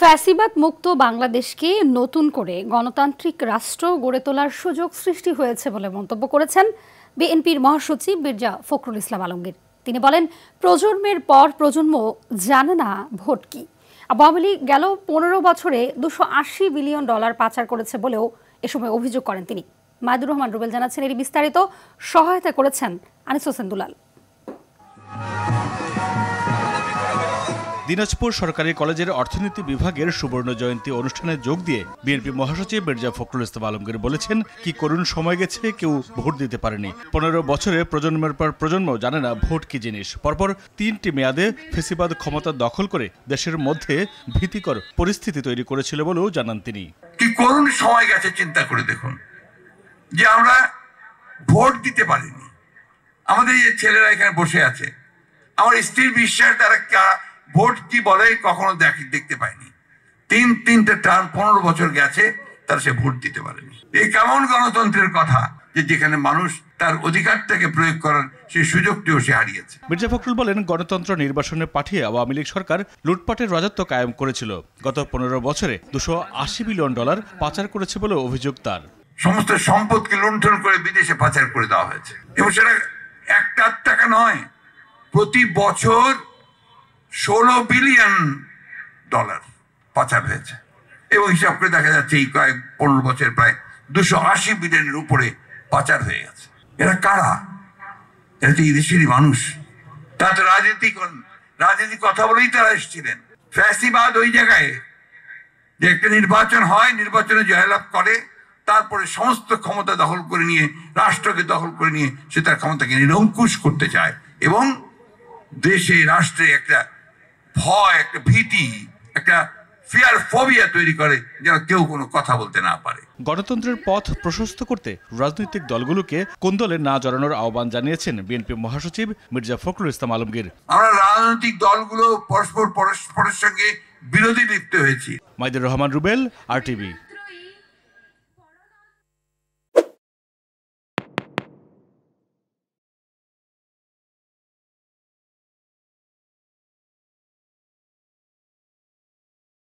ফ্যাসিবাদ মুক্ত বাংলাদেশকে নতুন করে গণতান্ত্রিক রাষ্ট্র গড়ে তোলার সুযোগ সৃষ্টি হয়েছে বলে মন্তব্য করেছেন বিএনপির মহাসচিব মির্জা ফখরুল ইসলাম আলমগীর। তিনি বলেন, প্রজন্মের পর প্রজন্ম জানে না ভোট কি। আওয়ামী লীগ গেল 15 বছরে $280 বিলিয়ন পাচার করেছে বলেও এ সময় অভিযোগ করেন তিনি। মাইদুর রহমান রুবেল জানাচ্ছেন, এর বিস্তারিত সহায়তা করেছেন আনিস হোসেন দুলাল। দিনাজপুর সরকারি কলেজের অর্থনীতি বিভাগের সুবর্ণ জয়ন্তী অনুষ্ঠানে যোগ দিয়ে বিএনপি মহাসচিব মির্জা ফখরুল ইসলাম আলমগীর বলেছেন, কি করুণ সময় গেছে, কেউ ভোট দিতে পারেনি। 15 বছরে প্রজন্মের পর প্রজন্ম জানে না ভোট কি জিনিস। পরপর 3টি মেয়াদে ফ্যাসিবাদ ক্ষমতা দখল করে দেশের মধ্যে ভীতিকর পরিস্থিতি তৈরি করেছিল বলেও জানান তিনি। কি করুণ সময় গেছে, চিন্তা করে দেখুন যে আমরা ভোট দিতে পারিনি। আমাদের এই ছেলেরা এখানে বসে আছে, আমার স্ত্রীর বিশ্বাস তারা ভোট কি বলে কখনো দেখতে পায়নি। তিনটে টার্ম 15 বছর গেছে, তারা সে ভোট দিতে পারেনি। এই কেমন গণতন্ত্রের কথা যে যেখানে মানুষ তার অধিকারটাকে প্রয়োগ করার সেই সুযোগটিও সে হারিয়েছে। মির্জা ফখরুল বলেন, গণতন্ত্র নির্বাসনে পাঠিয়ে আওয়ামী লীগ সরকার লুটপাটের রাজত্ব কায়েম করেছিল। গত 15 বছরে $280 বিলিয়ন পাচার করেছে বলে অভিযোগ তার। সমস্ত সম্পদকে লুণ্ঠন করে বিদেশে পাচার করে দেওয়া হয়েছে এবং সেটা একটা টাকা নয়, প্রতি বছর $16 বিলিয়ন পাচার হয়েছে এবং হিসাব করে দেখা যাচ্ছে এই কয়েক 15 বছর প্রায় $280 বিলিয়নের উপরে পাচার হয়ে গেছে। এরা কারা? এরা তো এই দেশেরই মানুষ। তারা তো রাজনীতি কথা বলেই তারা এসেছিলেন। ফ্যাসিবাদ ওই জায়গায় যে একটা নির্বাচন হয়, নির্বাচনে জয়লাভ করে, তারপরে সমস্ত ক্ষমতা দখল করে নিয়ে, রাষ্ট্রকে দখল করে নিয়ে সে তার ক্ষমতাকে নিরঙ্কুশ করতে চায় এবং দেশে রাষ্ট্রে একটা ভয়, একটা ভীতি, একটা ফিয়ার ফোবিয়া তৈরি করে যেন কেউ কোনো কথা বলতে না পারে। গণতন্ত্রের পথ প্রশস্ত করতে রাজনৈতিক দলগুলোকে কোন্দলে না জড়ানোর আহ্বান জানিয়েছেন বিএনপি মহাসচিব মির্জা ফখরুল ইসলাম আলমগীর। আমরা রাজনৈতিক দলগুলো পরস্পরের সঙ্গে বিরোধী লিপ্ত হয়েছি। মাইদুর রহমান রুবেল, RTV।